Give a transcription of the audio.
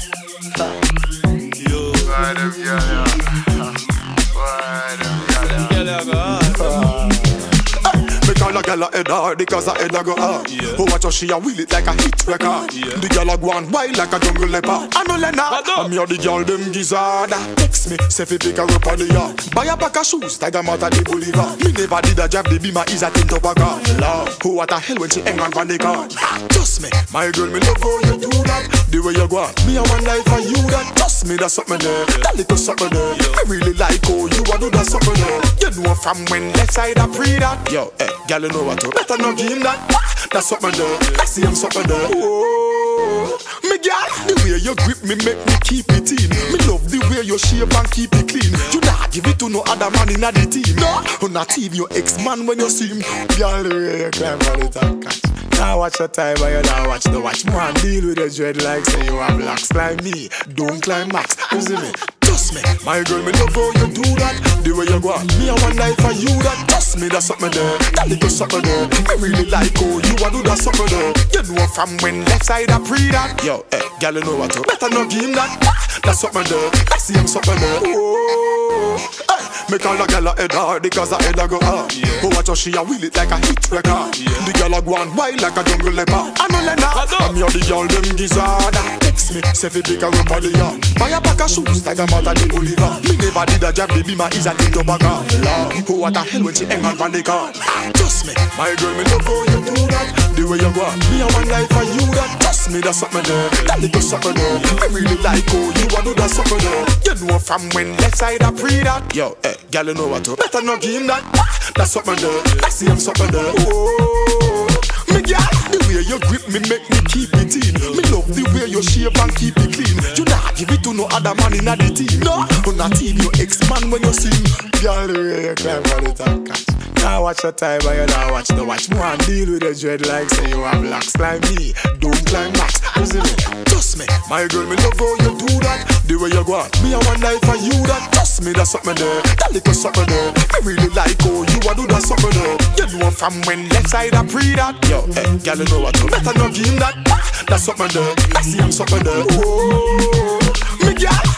Yo, Fly Riddim, yeah. Fly Riddim, yeah. Me call a gal a head hard because her head a go hard. Yeah. Oh, watch how she a wheel it like a hit record. Yeah. The gal a go on wild like a jungle leopard. I know Leonard, I'm here the gal them gizzard. Text me, say fi pick her up on the yard. Buy a pack of shoes, tag 'em out of the boulevard. Me never did a job, the beamer is a tint up a car. Lord, who what the hell when she hang on the car? Trust me, my girl, me love how you do that. The way you go on, me a one life for you that. Trust me, that's something there, that little something there. I really like how you a do that something there. You know from when left side I pre that. Yo, gal, you know what to better not give him that. That's something there, I see him something there. Oh, me gal, the way you grip me make me keep it in. Me love the way you shape and keep it clean. You not give it to no other man in the team. No, not even your ex-man when you see him. Gal, the way you climb on it and catch. Now watch your time and you now watch the watch. Man, deal with your dread like say you have blocks. Climb me, don't climb max. You see me? Trust me, my girl, me love how you do that. The way you go on, me a one life for you that. Trust me, that's something there, that little something there. I really like how you a do that something there. You know from when left side I pre that. Yo, girl, you know what to better not give him that. That's something there, I see him something there. Oh, me call a gal a head hard because her head a go hard. Oh, watch how she a wheel it like a hit record. The gal a go on wild like a jungle leopard. I know Leonard, I'm here the gal them gizzard. Text me, say fi pick her up on the yard. Buy a pack of shoes, tag 'em out of the boulevard. Me never did a job, the beamer is a tint up a car. Lord, who what the hell when she hang on the car? Trust me, my girl, me love how you do that. The way you go on, me a one life for you that. Trust me, that's something there, that little something there. I really like how you a do that something there. You know from when left side I pre that. Yo, gal, you know what to better not give him that. That's something there, I see him something there. Oh, me gal, the way you grip me make me keep it in. Me love the way you shape and keep it clean. You not give it to no other man in the team. No, not even your ex-man when you see him. Gal, the way you climb on it and catch. Now watch your time and you now watch the watch. Man, deal with your dread like say you have blocks. Climb me, don't climb max. You see me? Trust me, my girl, me love how you do that. The way you go on, me a one life for you that. Trust me, that's something there, that little something there. I really like how you a do that something there. You know from when left side I pre that. Yo, girl, you know what to better not give him that. That's something there, I see him something there. Oh, me girl.